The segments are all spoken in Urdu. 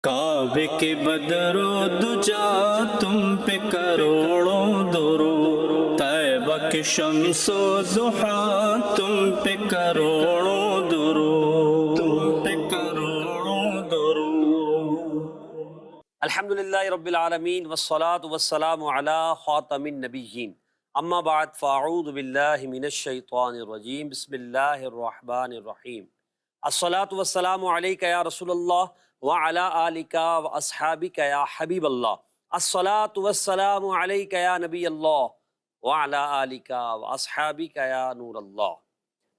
کعبے کے بدرو دجا تم پہ کروڑوں درود، طیبہ کے شمس و ضحیٰ تم پہ کروڑوں درود، تم پہ کروڑوں درود۔ الحمدللہ رب العالمین والصلاة والسلام علی خاتم النبیین، اما بعد فاعوذ باللہ من الشیطان الرجیم، بسم اللہ الرحمن الرحیم۔ الصلاة والسلام علیکہ یا رسول اللہ وعلی آلک واصحابک یا حبیب اللہ، الصلاة والسلام علیکہ یا نبی اللہ وعلی آلک واصحابک یا نور اللہ۔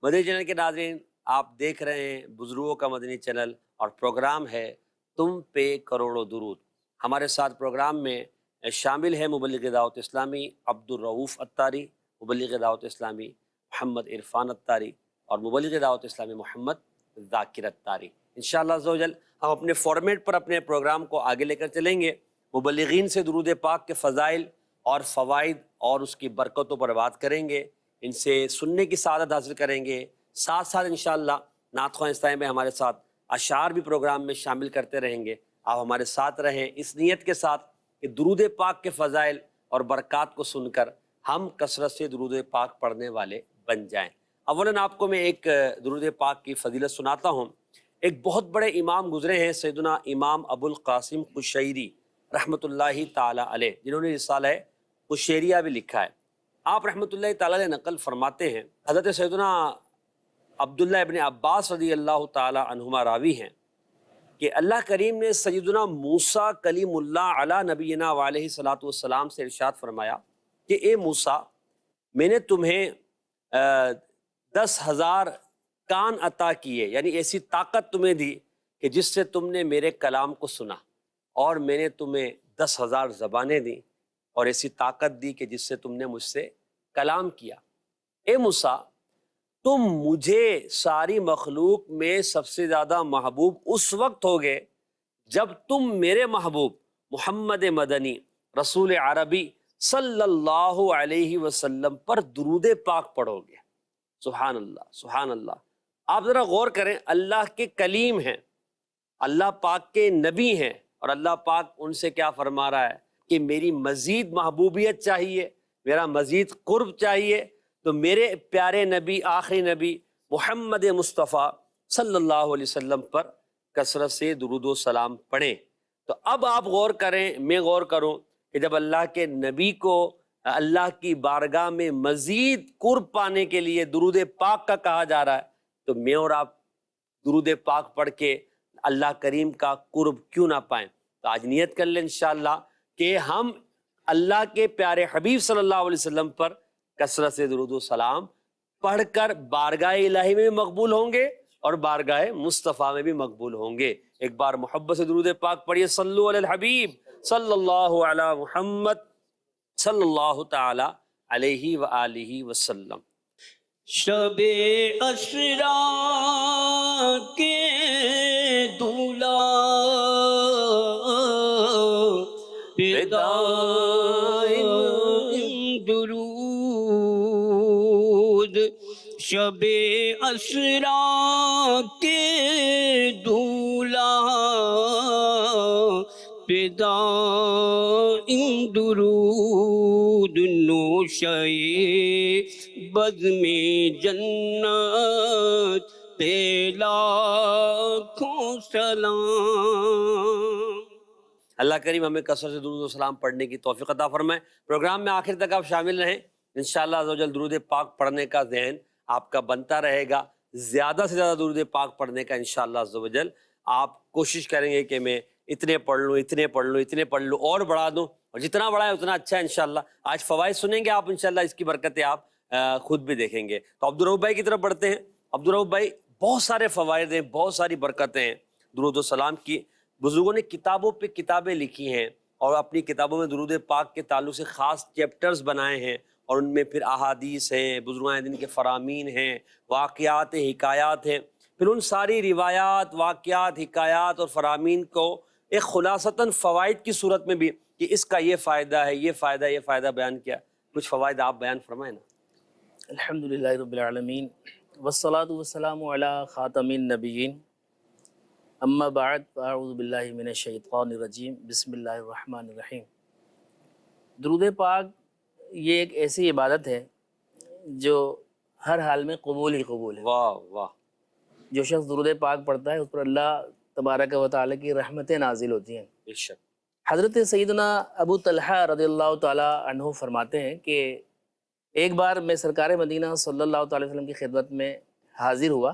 مدنی چینل کے ناظرین، آپ دیکھ رہے ہیں بزرگوں کا مدنی چینل اور پروگرام ہے تم پہ کروڑوں درود۔ ہمارے ساتھ پروگرام میں شامل ہے مبلغ دعوت اسلامی عبدالرؤف اتاری، مبلغ دعوت اسلامی محمد عرفان اتاری اور مبلغ دعوت اسلامی محمد ذاکر اتاری۔ انشاءاللہ عز و جل ہم اپنے فارمیٹ پر اپنے پروگرام کو آگے لے کر چلیں گے، مبلغین سے درود پاک کے فضائل اور فوائد اور اس کی برکتوں پر بات کریں گے، ان سے سننے کی سعادت حاصل کریں گے، ساتھ ساتھ انشاءاللہ نعت خواں اسلامی میں ہمارے ساتھ اشعار بھی پروگرام میں شامل کرتے رہیں گے۔ آپ ہمارے ساتھ رہیں اس نیت کے ساتھ کہ درود پاک کے فضائل اور برکات کو سن کر ہم کثرت سے درود پاک پڑھنے والے بن جائیں۔ اولاً آپ کو میں ایک درود پاک کی فضیلت سناتا ہوں۔ ایک بہت بڑے امام گزرے ہیں، سیدنا امام ابو القاسم قشیری رحمۃ اللہ تعالی علیہ، جنہوں نے رسالہ قشیریہ بھی لکھا ہے۔ آپ رحمۃ اللہ تعالی علیہ نقل فرماتے ہیں، حضرت سیدنا عبداللہ ابن عباس رضی اللہ تعالی عنہما راوی ہیں کہ اللہ کریم نے سیدنا موسیٰ کلیم اللہ علی نبینا وعلیہ الصلاۃ والسلام سے ارشاد فرمایا کہ اے موسیٰ، میں نے تمہیں 10,000 کان عطا کیے، یعنی ایسی طاقت تمہیں دی کہ جس سے تم نے میرے کلام کو سنا، اور میں نے تمہیں 10,000 زبانیں دی اور ایسی طاقت دی کہ جس سے تم نے مجھ سے کلام کیا۔ اے موسیٰ، تم مجھے ساری مخلوق میں سب سے زیادہ محبوب اس وقت ہوگے جب تم میرے محبوب محمد مدنی رسول عربی صلی اللہ علیہ وسلم پر درود پاک پڑھو گے۔ سبحان اللہ، سبحان اللہ۔ آپ ذرا غور کریں، اللہ کے کلیم ہیں، اللہ پاک کے نبی ہیں، اور اللہ پاک ان سے کیا فرما رہا ہے کہ میری مزید محبوبیت چاہیے، میرا مزید قرب چاہیے، تو میرے پیارے نبی، آخری نبی محمد مصطفیٰ صلی اللہ علیہ وسلم پر کثرت سے درود و سلام پڑھیں۔ تو اب آپ غور کریں، میں غور کروں کہ جب اللہ کے نبی کو اللہ کی بارگاہ میں مزید قرب پانے کے لیے درود پاک کا کہا جا رہا ہے، تو میں اور آپ درود پاک پڑھ کے اللہ کریم کا قرب کیوں نہ پائیں؟ تو آج نیت کر لیں انشاءاللہ کہ ہم اللہ کے پیارے حبیب صلی اللہ علیہ وسلم پر کثرت سے درود و سلام پڑھ کر بارگاہ الہی میں بھی مقبول ہوں گے اور بارگاہ مصطفیٰ میں بھی مقبول ہوں گے۔ ایک بار محبت سے درود پاک پڑھیے، صلو علی الحبیب صلی اللہ علی محمد صلی اللہ تعالی علیہ وآلہ وسلم۔ شب اسرا کے دولا درود، شب اسرا کے دولا درود، نوشے بزم جنت پہ لاکھوں سلام۔ اللہ کریم ہمیں کثرت سے درود و سلام پڑھنے کی توفیق عطا فرمائے۔ پروگرام میں آخر تک آپ شامل رہیں، انشاءاللہ عز و جل درود پاک پڑھنے کا ذہن آپ کا بنتا رہے گا، زیادہ سے زیادہ درود پاک پڑھنے کا انشاءاللہ عز و جل آپ کوشش کریں گے کہ میں اتنے پڑھ لوں، اتنے پڑھ لوں، اتنے پڑھ لوں، اور بڑھا دوں، اور جتنا بڑھائے اتنا اچھا ہے انشاءاللہ۔ آج فوائد سنیں گے آپ انشاءاللہ، اس کی برکتیں آپ خود بھی دیکھیں گے۔ تو عبدالرؤف بھائی کی طرف بڑھتے ہیں۔ عبدالرؤف بھائی، بہت سارے فوائد ہیں، بہت ساری برکتیں ہیں درود و سلام کی۔ بزرگوں نے کتابوں پہ کتابیں لکھی ہیں اور اپنی کتابوں میں درود پاک کے تعلق سے خاص چیپٹرز بنائے ہیں، اور ان میں پھر احادیث ہیں، بزرگان دین کے فرامین ہیں، واقعات، حکایات ہیں۔ پھر ان ساری روایات، واقعات، حکایات اور فرامین کو ایک خلاصتاً فوائد کی صورت میں بھی کہ اس کا یہ فائدہ ہے، یہ فائدہ، یہ فائدہ بیان کیا۔ کچھ فوائد آپ بیان فرمائیں نا۔ الحمدللہ رب العالمین والصلاة والسلام علی خاتم النبیین اما بعد فاعوذ باللہ من الشیطان الرجیم بسم اللہ الرحمن الرحیم۔ درود پاک یہ ایک ایسی عبادت ہے جو ہر حال میں قبول ہی قبول ہے۔ واہ واہ، جو شخص درود پاک پڑھتا ہے اس پر اللہ تبارک و تعالیٰ کی رحمتیں نازل ہوتی ہیں۔ بے شک۔ حضرت سیدنا ابو طلحہ رضی اللہ تعالیٰ عنہ فرماتے ہیں کہ ایک بار میں سرکار مدینہ صلی اللہ تعالی وسلم کی خدمت میں حاضر ہوا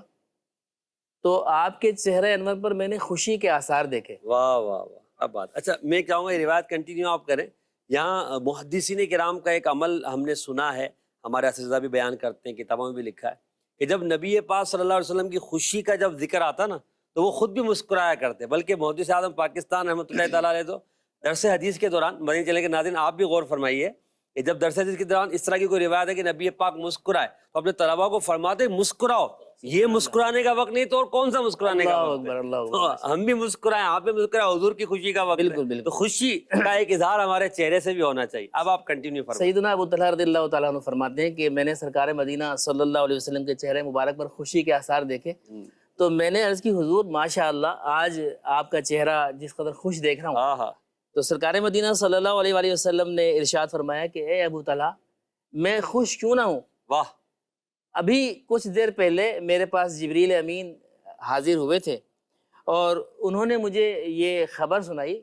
تو آپ کے چہرے انور پر میں نے خوشی کے آثار دیکھے۔ واہ واہ واہ، اب بات اچھا، میں چاہوں گا یہ روایت کنٹینیو آپ کریں۔ یہاں محدثین کرام کا ایک عمل ہم نے سنا ہے، ہمارے اساتذہ بھی بیان کرتے ہیں، کتابوں میں بھی لکھا ہے کہ جب نبی پاک صلی اللہ علیہ وسلم کی خوشی کا جب ذکر آتا نا تو وہ خود بھی مسکرایا کرتے، بلکہ محدث اعظم پاکستان رحمۃ اللہ تعالیٰ علیہ تو درس حدیث کے دوران، مدنی چلے کے ناظرین آپ بھی غور فرمائیے کہ جب درس حدیث کے دوران اس طرح کی کوئی روایت ہے کہ نبی پاک مسکرائے تو اپنے طلباء کو فرماتے مسکراؤ، یہ مسکرانے کا وقت نہیں تو اور کون سا مسکرانے کا اللہ وقت اکبر، ہے؟ اللہ تو اکبر۔ ہم بھی مسکرائیں، آپ بھی مسکرائیں، حضور کی خوشی کا وقت ہے، بالکل بالکل۔ تو خوشی کا ایک اظہار ہمارے چہرے سے بھی ہونا چاہیے۔ اب آپ کنٹینیو فرمائیں۔ سیدنا ابو طلحہ رضی اللہ تعالیٰ عنہ فرماتے ہیں کہ میں نے سرکار مدینہ صلی اللہ علیہ وسلم کے چہرے مبارک پر خوشی کے آثار دیکھے تو میں نے عرض کی حضور ماشاء اللہ آج آپ کا چہرہ جس قدر خوش دیکھ رہا ہوں۔ ہاں ہاں، تو سرکار مدینہ صلی اللہ علیہ وآلہ وسلم نے ارشاد فرمایا کہ اے ابو طلحہ میں خوش کیوں نہ ہوں؟ واہ، ابھی کچھ دیر پہلے میرے پاس جبریل امین حاضر ہوئے تھے اور انہوں نے مجھے یہ خبر سنائی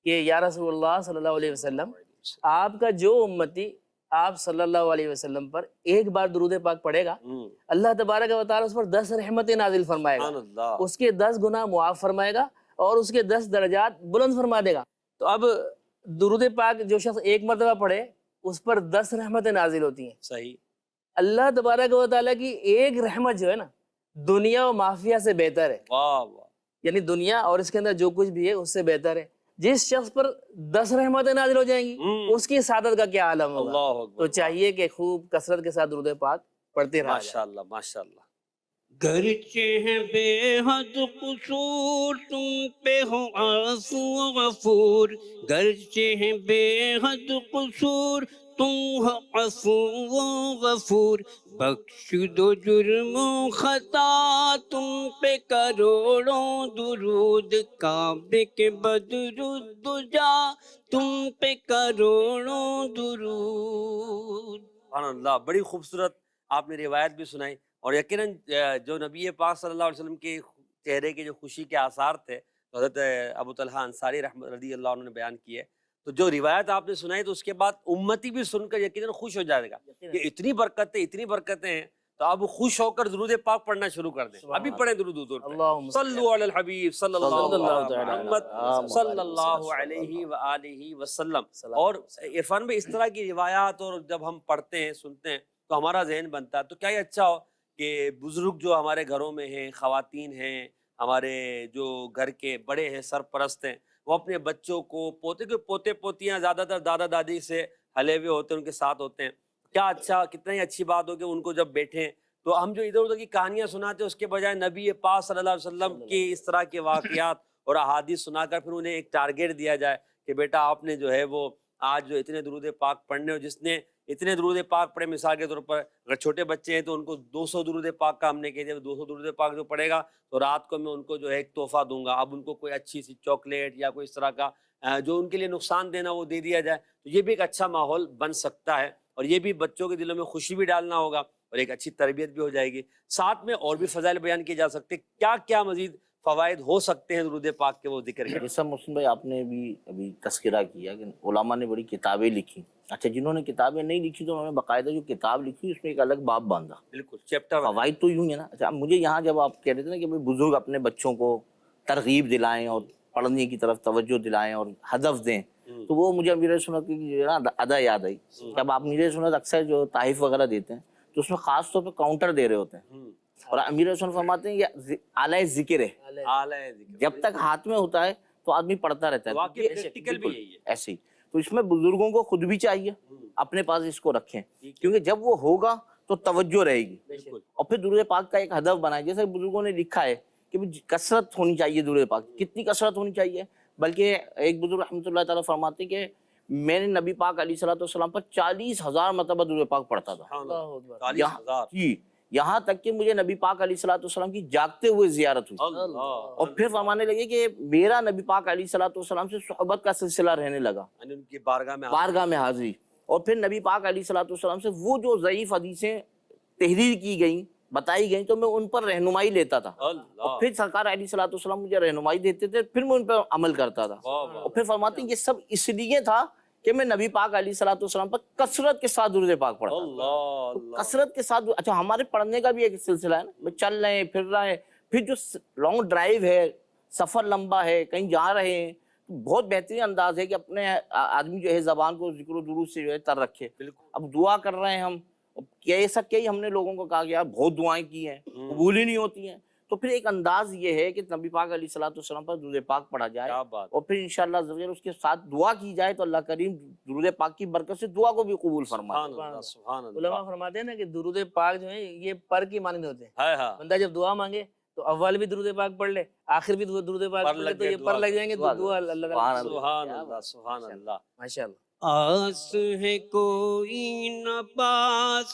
کہ یا رسول اللہ صلی اللہ علیہ وسلم آپ کا جو امتی آپ صلی اللہ علیہ وسلم پر ایک بار درود پاک پڑھے گا اللہ تبارک و تعالیٰ اس پر 10 رحمتیں نازل فرمائے گا، سبحان اللہ۔ اس کے 10 گناہ معاف فرمائے گا اور اس کے 10 درجات بلند فرما دے گا۔ تو اب درود پاک جو شخص ایک مرتبہ پڑھے اس پر 10 رحمتیں نازل ہوتی ہیں۔ صحیح، اللہ تبارک و تعالیٰ کی ایک رحمت جو ہے نا دنیا و مافیہ سے بہتر ہے، واہ واہ، یعنی دنیا اور اس کے اندر جو کچھ بھی ہے اس سے بہتر ہے۔ جس شخص پر 10 رحمتیں نازل ہو جائیں گی اس کی سعادت کا کیا عالم ہوگا۔ اللہ اکبر، تو چاہیے کہ خوب کثرت کے ساتھ درود پاک پڑھتے رہا جائے۔ ماشاء اللہ ماشاء اللہ۔ گرچہ ہے بے حد قصور تم پہ ہو عفو و غفور، گرچہ ہے بے حد قصور تم ہو عفو و غفور، بخش دو جرم و خطا تم پہ کروڑوں درود، کعبے کے بدر الدجا تم پہ کروڑوں درود۔ سبحان اللہ، بڑی خوبصورت آپ نے روایت بھی سنائی، اور یقیناً جو نبی پاک صلی اللہ علیہ وسلم کے چہرے کے جو خوشی کے آثار تھے تو حضرت ابو طلحہ انصاری رضی اللہ عنہ نے بیان کیے، تو جو روایت آپ نے سنائی تو اس کے بعد امتی بھی سن کر یقیناً خوش ہو جائے گا کہ اتنی برکتیں ہیں، تو آپ خوش ہو کر درود پاک پڑھنا شروع کر دیں۔ ابھی پڑھیں درود حضور پہ، اللہم صلو علی الحبیب صلی اللہ اللہ علیہ تعالی محمد صلی اللہ علیہ وآلہ وسلم۔ اور عرفان میں اس طرح کی روایات اور جب ہم پڑھتے ہیں سنتے ہیں تو ہمارا ذہن بنتا ہے، تو کیا یہ اچھا ہو کہ بزرگ جو ہمارے گھروں میں ہیں، خواتین ہیں، ہمارے جو گھر کے بڑے ہیں، سرپرست ہیں، وہ اپنے بچوں کو پوتے پوتیاں زیادہ تر دادا دادی سے ہلے ہوئے ہوتے ہیں، ان کے ساتھ ہوتے ہیں، کیا اچھا، کتنا ہی اچھی بات ہو کہ ان کو جب بیٹھیں تو ہم جو ادھر ادھر کی کہانیاں سناتے ہیں اس کے بجائے نبی پاک صلی اللہ علیہ وسلم کی اس طرح کے واقعات اور احادیث سنا کر پھر انہیں ایک ٹارگیٹ دیا جائے کہ بیٹا آپ نے جو ہے وہ آج جو اتنے درود پاک پڑھنے ہو، جس نے اتنے درود پاک پڑھے، مثال کے طور پر اگر چھوٹے بچے ہیں تو ان کو 200 درود پاک کا ہم نے کہہ دیا، 200 درود پاک جو پڑھے گا تو رات کو میں ان کو جو ہے ایک تحفہ دوں گا، اب ان کو کوئی اچھی سی چاکلیٹ یا کوئی اس طرح کا جو ان کے لیے نقصان دینا وہ دے دیا جائے، تو یہ بھی ایک اچھا ماحول بن سکتا ہے، اور یہ بھی بچوں کے دلوں میں خوشی بھی ڈالنا ہوگا اور ایک اچھی تربیت بھی ہو جائے گی۔ ساتھ میں اور بھی فضائل بیان کیے جا سکتے، کیا کیا مزید فوائد ہو سکتے ہیں درود پاک کے، وہ ذکر کریں۔ جیسا محسن بھائی آپ نے بھی ابھی تذکرہ کیا کہ علماء نے بڑی کتابیں لکھی، اچھا جنہوں نے کتابیں نہیں لکھی تو انہوں نے باقاعدہ جو کتاب لکھی اس میں ایک الگ باب باندھا، بالکل چیپٹر فوائد تو یوں ہے نا۔ اچھا مجھے یہاں جب آپ کہہ رہے تھے نا کہ بزرگ اپنے بچوں کو ترغیب دلائیں اور پڑھنے کی طرف توجہ دلائیں اور ہدف دیں، تو وہ مجھے امیر سنت کی جو ہے نا ادا یاد آئی۔ جب آپ امیر سنت اکثر جو تحائف وغیرہ دیتے ہیں تو اس میں خاص طور پہ کاؤنٹر دے رہے ہوتے ہیں، اور امیر سنت فرماتے ہیں یہ اعلی ذکر ہے، اعلیٰ ذکر، جب تک ہاتھ میں ہوتا ہے تو آدمی پڑھتا رہتا ہے۔ واقعی پریکٹیکل بھی یہی ہے۔ ایسے ہی تو اس میں بزرگوں کو خود بھی چاہیے اپنے پاس اس کو رکھیں، کیونکہ جب وہ ہوگا تو توجہ رہے گی، اور پھر درود پاک کا ایک ہدف بنائے، جیسے بزرگوں نے لکھا ہے کہ کثرت ہونی چاہیے درود پاک۔ کتنی کثرت ہونی چاہیے؟ بلکہ ایک بزرگ رحمۃ اللہ تعالیٰ فرماتے ہیں کہ میں نے نبی پاک علیہ الصلوۃ والسلام پر 40,000 مرتبہ درود پاک پڑھتا تھا۔ اللہ اکبر۔ 40,000 جی، یہاں تک کہ مجھے نبی پاک علیہ الصلوۃ والسلام کی جاگتے ہوئے زیارت ہوئی، اللہ اور پھر فرمانے لگے کہ میرا نبی پاک علیہ الصلوۃ والسلام سے صحبت کا سلسلہ رہنے لگا، یعنی ان کی بارگاہ میں بارگاہ میں حاضری، اور پھر نبی پاک علیہ الصلوۃ والسلام سے وہ جو ضعیف حدیثیں تحریر کی گئیں، بتائی گئیں، تو میں ان پر رہنمائی لیتا تھا، اللہ اور پھر سرکار علیہ الصلوۃ والسلام مجھے رہنمائی دیتے تھے، پھر میں ان پر عمل کرتا تھا، اور پھر فرماتے ہیں یہ سب اس لیے تھا کہ میں نبی پاک علیہ الصلوۃ والسلام پر کثرت کے ساتھ درود پاک پڑھتا تھا۔ اللہ اللہ کثرت کے ساتھ، اچھا ہمارے پڑھنے کا بھی ایک سلسلہ ہے نا، چل رہے ہیں پھر رہے ہیں، پھر جو لانگ ڈرائیو ہے، سفر لمبا ہے، کہیں جا رہے ہیں، بہت بہترین انداز ہے کہ اپنے آدمی جو ہے زبان کو ذکر و درود سے جو ہے تر رکھے۔ اب دعا کر رہے ہیں ہم، ایسا کئی ہم نے لوگوں کو کہا کہ یار بہت دعائیں کی ہیں، قبول ہی نہیں ہوتی ہیں، تو پھر ایک انداز یہ ہے کہ نبی پاک علیہ الصلوۃ والسلام پر درود پاک پڑھا جائے، کیا بات، اور پھر انشاءاللہ عز و جل اس کے ساتھ دعا کی جائے تو اللہ کریم درود پاک کی برکت سے دعا کو بھی قبول فرمائے۔ سبحان اللہ سبحان اللہ، علماء فرماتے ہیں نا کہ درود پاک جو ہیں یہ پر کی مانند ہوتے ہیں، ہائے ہاں بندہ جب دعا مانگے تو اول بھی درود پاک پڑھ لے، آخر بھی درود پاک پڑھ لے، تو یہ پر لگ جائیں گے تو دعا اللہ تعالیٰ سبحان اللہ سبحان اللہ۔ ماشاءاللہ۔ آس ہے کوئی نہ پاس،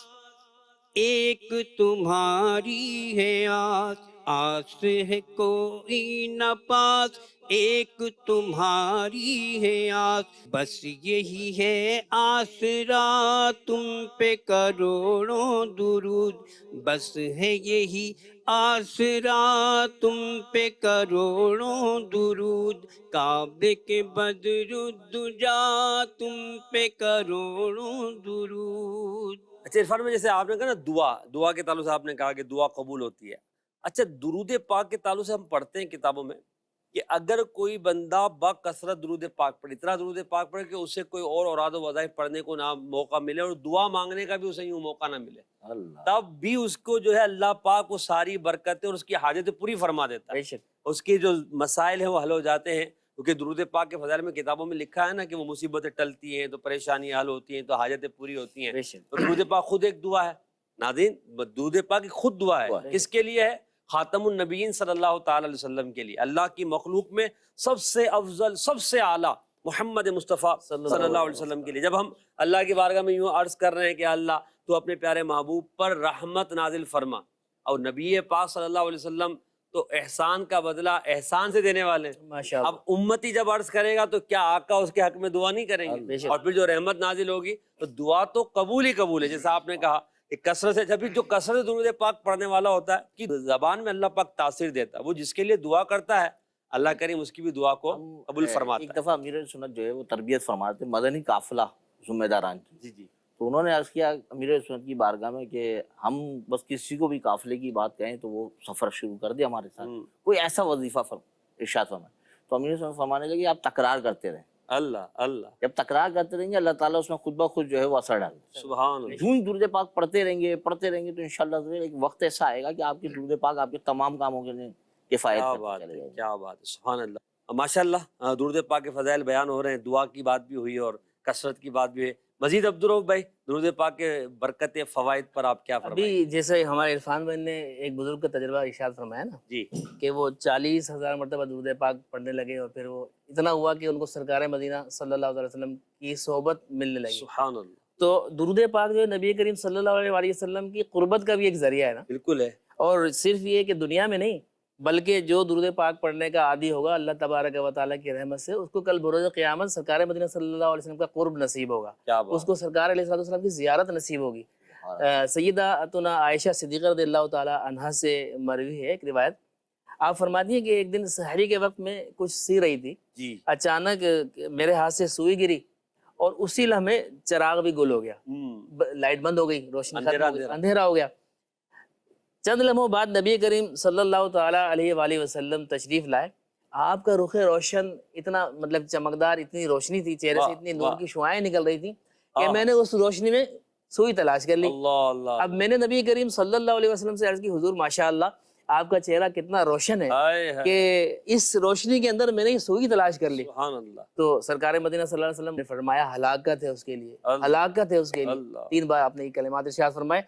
ایک تمہاری ہے آس، آس ہے کوئی نہ پاس، ایک تمہاری ہے آس، بس یہی ہے آسرا تم پہ کروڑوں درود، بس ہے یہی آسرا تم پہ کروڑوں درود، کعبے کے بدر الدجا تم پہ کروڑوں درود۔ اچھا عرفان میں جیسے آپ نے کہا نا دعا کے تعلق سے آپ نے کہا کہ دعا قبول ہوتی ہے، اچھا درود پاک کے تعلق سے ہم پڑھتے ہیں کتابوں میں کہ اگر کوئی بندہ با کثرت درود پاک پڑھے، اتنا درود پاک پڑھے کہ اسے کوئی اور اوراد و وظائف پڑھنے کو نہ موقع ملے اور دعا مانگنے کا بھی اسے یوں موقع نہ ملے، تب بھی اس کو جو ہے اللہ پاک وہ ساری برکتیں اور اس کی حاجتیں پوری فرما دیتا ہے، بے شک اس کے جو مسائل ہیں وہ حل ہو جاتے ہیں، کیونکہ درود پاک کے فضائل میں کتابوں میں لکھا ہے نا کہ وہ مصیبتیں ٹلتی ہیں تو پریشانیاں حل ہوتی ہیں تو حاجتیں پوری ہوتی ہیں، بے شک تو درود پاک خود ایک دعا ہے ناظرین، درود پاک خود دعا ہے، کس کے لیے ہے؟ خاتم النبیین صلی اللہ تعالی علیہ وسلم کے لیے، اللہ کی مخلوق میں سب سے افضل سب سے اعلیٰ محمد مصطفیٰ صلی اللہ علیہ وسلم کے لیے، جب ہم اللہ کی بارگاہ میں یوں عرض کر رہے ہیں کہ اللہ تو اپنے پیارے محبوب پر رحمت نازل فرما، اور نبی پاک صلی اللہ علیہ وسلم تو احسان کا بدلہ احسان سے دینے والے ہیں، ماشاءاللہ۔ اب امتی جب عرض کرے گا تو کیا آقا اس کے حق میں دعا نہیں کریں بے گے؟ شک۔ اور پھر جو رحمت نازل ہوگی تو دعا تو قبول ہی قبول ہے، جیسا آپ نے کہا کہ کثرت سے، جب جو کثرت درود پاک پڑھنے والا ہوتا ہے کہ زبان میں اللہ پاک تاثیر دیتا ہے، وہ جس کے لیے دعا کرتا ہے اللہ کریم اس کی بھی دعا کو قبول فرماتا ایک دفعہ امیر سنت جو ہے وہ تربیت فرماتے مدنی قافلہ ذمہ داران کی، ہے۔ جی تو انہوں نے عرض کیا امیر سنت کی بارگاہ میں کہ ہم بس کسی کو بھی قافلے کی بات کہیں تو وہ سفر شروع کر دے ہمارے ساتھ، کوئی ایسا وظیفہ ارشاد فرمائے، تو امیر سنت فرمانے لگے آپ تکرار کرتے رہیں، اللہ اللہ جب تکرار کرتے رہیں گے اللہ تعالیٰ اس میں خود بخود جو ہے وہ اثر ڈالے گا، سبحان اللہ، یوں ہی درود پاک پڑھتے رہیں گے تو انشاءاللہ ایک وقت ایسا آئے گا کہ آپ کی درود پاک آپ کے تمام کاموں کے لیے کفایت کیا کرتے بات چلے ہے جائیں گے۔ کیا بات ہے، سبحان اللہ، ماشاء اللہ درود پاک کے فضائل بیان ہو رہے ہیں، دعا کی بات بھی ہوئی اور کثرت کی بات بھی ہے، مزید عبدالرؤف بھائی درود پاک کے برکت فوائد پر آپ کیا فرمائیں؟ ابھی جیسے ہمارے عرفان بھائی نے ایک بزرگ کا تجربہ ارشاد فرمایا نا جی کہ وہ 40,000 مرتبہ درود پاک پڑھنے لگے، اور پھر وہ اتنا ہوا کہ ان کو سرکار مدینہ صلی اللہ علیہ وسلم کی صحبت ملنے لگی۔ سبحان اللہ، تو درود پاک جو ہے نبی کریم صلی اللہ علیہ وسلم کی قربت کا بھی ایک ذریعہ ہے نا، بالکل ہے، اور صرف یہ کہ دنیا میں نہیں بلکہ جو درود پاک پڑھنے کا عادی ہوگا اللہ تبارک و تعالیٰ کی رحمت سے اس کو کل بروز قیامت سرکار مدینہ صلی اللہ علیہ وسلم کا قرب نصیب ہوگا، کیا اس بات، کو سرکار علیہ السلام کی زیارت نصیب ہوگی۔ سیدہ عائشہ صدیقہ رضی اللہ تعالی عنہا سے مروی ہے ایک روایت، آپ فرماتی ہیں کہ ایک دن سحری کے وقت میں کچھ سی رہی تھی، جی اچانک میرے ہاتھ سے سوئی گری اور اسی لمحے چراغ بھی گل ہو گیا، لائٹ بند ہو گئی، روشنی ختم ہو گئی، اندھیرا ہو گیا۔ چند لمحوں بعد نبی کریم صلی اللہ تعالی علیہ وآلہ وسلم تشریف لائے، آپ کا رخ روشن اتنا مطلب چمکدار، اتنی روشنی تھی چہرے سے، اتنی نور کی شعائیں نکل رہی تھیں کہ میں نے اس روشنی میں سوئی تلاش کر لی۔ اللہ اللہ، اب میں نے نبی کریم صلی اللہ علیہ وسلم سے عرض کی حضور ماشاءاللہ آپ کا چہرہ کتنا روشن ہے ہائے ہائے، کہ اس روشنی کے اندر میں نے یہ سوئی تلاش کر لی۔ سبحان اللہ، تو سرکار مدینہ صلی اللہ علیہ وسلم نے فرمایا ہلاکت ہے اس کے لیے، اللہ، ہلاکت ہے اس کے لیے، اللہ، 3 بار آپ نے یہ کلمات ارشاد فرمائے۔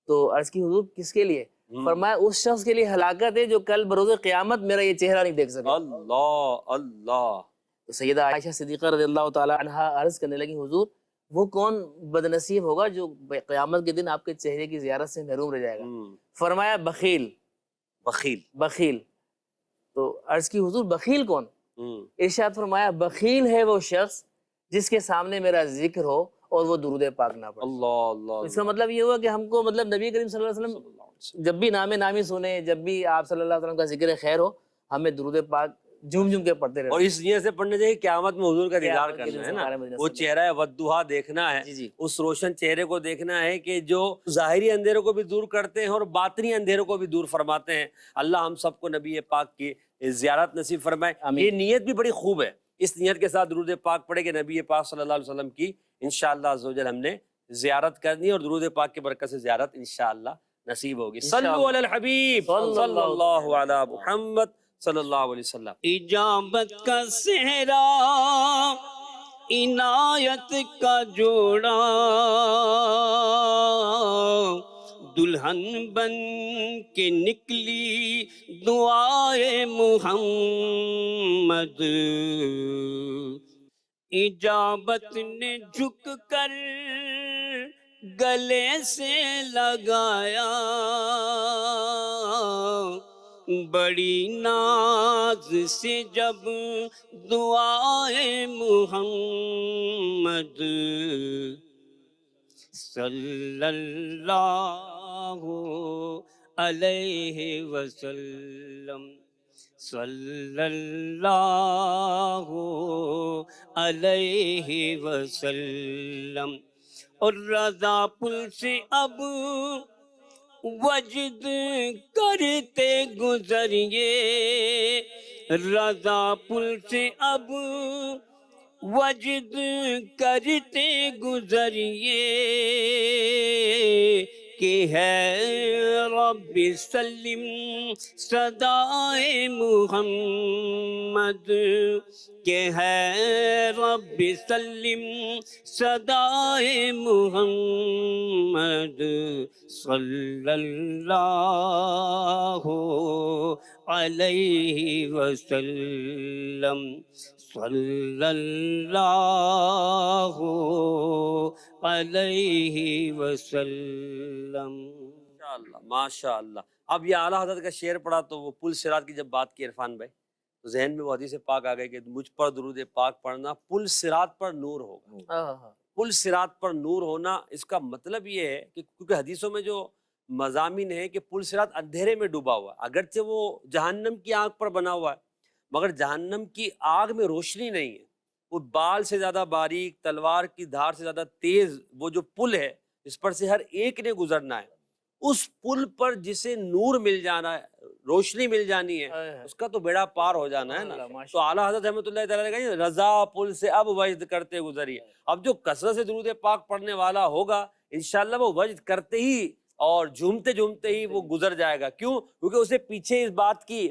تو عرض کی حضور کس کے لیے؟ فرمایا اس شخص کے لیے ہلاکت ہے جو کل بروز قیامت میرا یہ چہرہ نہیں دیکھ سکے۔ اللہ اللہ، تو سیدہ عائشہ صدیقہ رضی اللہ تعالی عنہا عرض کرنے لگی حضور وہ کون بدنصیب ہوگا جو قیامت کے دن آپ کے چہرے کی زیارت سے محروم رہ جائے گا؟ فرمایا بخیل. بخیل. بخیل. تو عرض کی حضور بخیل کون؟ ارشاد فرمایا بخیل ہے وہ شخص جس کے سامنے میرا ذکر ہو اور وہ درود پاک نہ پڑھے. اللہ اللہ. اس کا مطلب یہ ہوا کہ ہم کو مطلب نبی کریم صلی اللہ علیہ وسلم جب بھی نام نامی سنیں، جب بھی آپ صلی اللہ علیہ وسلم کا ذکر خیر ہو، ہمیں درود پاک جھوم جھوم کے پڑھتے رہے. اور اس نیت سے پڑھنے چاہیے قیامت میں حضور کا دیدار کرنا ہے نا، وہ چہرہ ودھا دیکھنا ہے، اس روشن چہرے کو دیکھنا ہے کہ جو ظاہری اندھیروں کو بھی دور کرتے ہیں اور باطنی اندھیروں کو بھی دور فرماتے ہیں. اللہ ہم سب کو نبی پاک کی زیارت نصیب فرمائے. یہ نیت بھی بڑی خوب ہے. اس نیت کے ساتھ درود پاک پڑھے کہ نبی پاک صلی اللہ علیہ وسلم کی انشاءاللہ عز و جل ہم نے زیارت کرنی اور درود پاک کی برکت سے زیارت انشاءاللہ نصیب ہوگی. صلو علی الحبیب صلی اللہ علی محمد صلی اللہ علیہ وسلم. اجابت کا صحرا عنایت کا جوڑا دلہن بن کے نکلی دعائے محمد. اجابت نے جھک کر گلے سے لگایا بڑی ناز سے جب دعائے محمد صلی اللہ علیہ وسلم صلی اللہ علیہ وسلم. اور رضا پل سے اب وجد کرتے گزریے، رضا پل سے اب وجد کرتے گزریے کہ ہے رب سلم صدائے محمد، کہ ہے رب سلم صدائے محمد صلی اللہ علیہ وسلم صلی اللہ علیہ وسلم. ماشاء اللہ. اب یہ اعلیٰ حضرت کا شعر پڑھا تو وہ پل صراط کی جب بات کی عرفان بھائی تو ذہن میں وہ حدیث پاک آ گئی کہ مجھ پر درود پاک پڑھنا پل صراط پر نور ہوگا. پل صراط پر نور ہونا اس کا مطلب یہ ہے کہ کیونکہ حدیثوں میں جو مضامین ہے کہ پل صراط اندھیرے میں ڈوبا ہوا ہے، اگرچہ وہ جہنم کی آگ پر بنا ہوا ہے مگر جہنم کی آگ میں روشنی نہیں ہے. وہ بال سے زیادہ باریک، تلوار کی دھار سے زیادہ تیز وہ جو پل ہے اس پر سے ہر ایک نے گزرنا ہے. اس پل پر جسے نور مل جانا ہے، روشنی مل جانی ہے، اس کا تو بیڑا پار ہو جانا ہے نا. تو اعلیٰ حضرت رحمۃ اللہ تعالیٰ نے کہا رضا پل سے اب وجد کرتے گزریے. اب جو کثرت سے درود پاک پڑھنے والا ہوگا انشاءاللہ وہ وجد کرتے ہی اور جھومتے جھومتے ہی وہ گزر جائے گا. کیوں؟ کیونکہ اسے پیچھے اس بات کی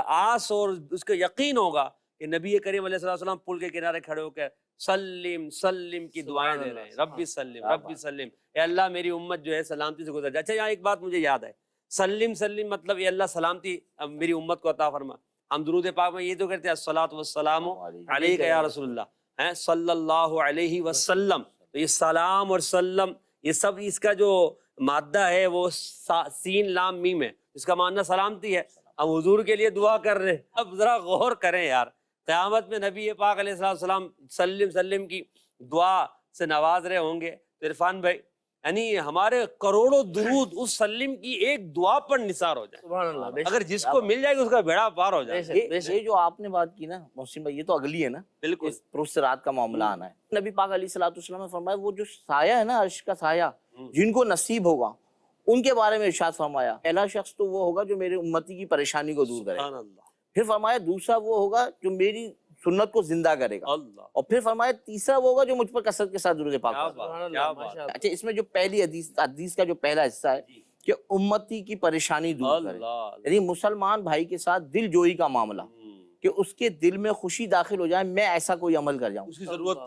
آس اور اس کا یقین ہوگا کہ نبی کریم علیہ السلام پل کے کنارے کھڑے ہو کر سلم سلم کی دعائیں دے رہے ہیں، ربی سلم ربی سلم، اے اللہ میری امت جو ہے سلامتی سے گزر جائے. اچھا یہاں ایک بات مجھے یاد ہے، سلم سلم مطلب اے اللہ سلامتی میری امت کو عطا فرما. ہم درود پاک میں یہ تو کرتے ہیں الصلاۃ والسلام علیک یا رسول اللہ ہیں صلی اللہ علیہ وسلم. تو یہ سلام اور سلم یہ سب اس کا جو مادہ ہے وہ سین لام میم ہے، اس کا معنی سلامتی ہے. ہم حضور کے لیے دعا کر رہے ہیں. اب ذرا غور کریں یار، قیامت میں نبی پاک علیہ السلام سلم سلم کی دعا سے نواز رہے ہوں گے تو عرفان بھائی یعنی ہمارے کروڑوں درود اس سلم کی ایک دعا پر نثار ہو جائے. سبحان اللہ. اگر جس کو مل جائے گا اس کا بیڑا پار ہو جائے. یہ جو آپ نے بات کی نا محسن بھائی، یہ تو اگلی ہے نا، بالکل پروس رات کا معاملہ آنا ہے. نبی پاک علیہ الصلوۃ والسلام نے فرمایا وہ جو سایہ ہے نا عرش کا سایہ جن کو نصیب ہوگا ان کے بارے میں ارشاد فرمایا پہلا شخص تو وہ ہوگا جو میرے امتی کی پریشانی کو دور کرے. سبحان اللہ. پھر فرمایا دوسرا وہ ہوگا جو میری سنت کو زندہ کرے گا. اللہ. اور پھر فرمایا تیسرا وہ ہوگا جو مجھ پر کثرت کے ساتھ درود پاک کیا پڑھے. بات، کیا بات. اچھا اس میں جو پہلی حدیث کا جو پہلا حصہ ہے کہ امتی کی پریشانی دور کرے، اللہ. یعنی مسلمان بھائی کے ساتھ دل جوئی کا معاملہ کہ اس کے دل میں خوشی داخل ہو جائے، میں ایسا کوئی عمل کر جاؤں، اس کی ضرورت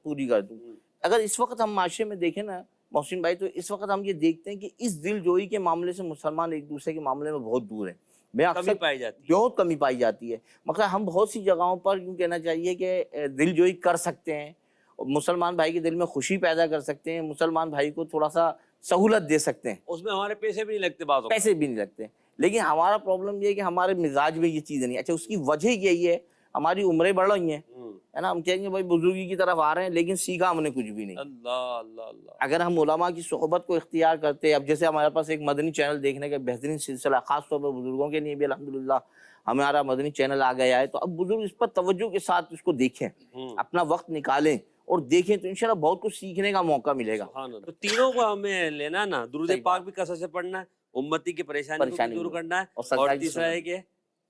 پوری کر دوں. اگر اس وقت ہم معاشرے میں دیکھیں نا محسن بھائی تو اس وقت ہم یہ دیکھتے ہیں کہ اس دل جوئی کے معاملے سے مسلمان ایک دوسرے کے معاملے میں بہت دور ہیں. میں اکثر بہت کمی پائی جاتی ہے. مگر ہم بہت سی جگہوں پر یوں کہنا چاہیے کہ دل جوئی کر سکتے ہیں مسلمان بھائی کے دل میں خوشی پیدا کر سکتے ہیں, مسلمان بھائی کو تھوڑا سا سہولت دے سکتے ہیں, اس میں ہمارے پیسے بھی نہیں لگتے بعض اوقات. پیسے بھی نہیں لگتے. لیکن ہمارا پرابلم یہ ہے کہ ہمارے مزاج میں یہ چیز نہیں. اچھا اس کی وجہ یہی ہے, ہماری عمریں بڑھ رہی ہیں, ہے نا, ہم کہیں گے بھائی بزرگی کی طرف آ رہے ہیں لیکن سیکھا ہم نے کچھ بھی نہیں. اللہ اللہ اللہ. اگر ہم علماء کی صحبت کو اختیار کرتے, اب جیسے ہمارے پاس ایک مدنی چینل دیکھنے کا بہترین سلسلہ, خاص طور پر بزرگوں کے لیے بھی الحمدللہ ہمارا مدنی چینل آ گیا ہے, تو اب بزرگ اس پر توجہ کے ساتھ اس کو دیکھیں, اپنا وقت نکالیں اور دیکھیں, تو انشاءاللہ بہت کچھ سیکھنے کا موقع ملے گا. سبحان اللہ. تو تینوں کو ہمیں لینا نا, درود پاک بھی کثرت سے پڑھنا ہے, امتی کی پریشانی کو بھی دور کرنا ہے, اور تیسرا ہے کہ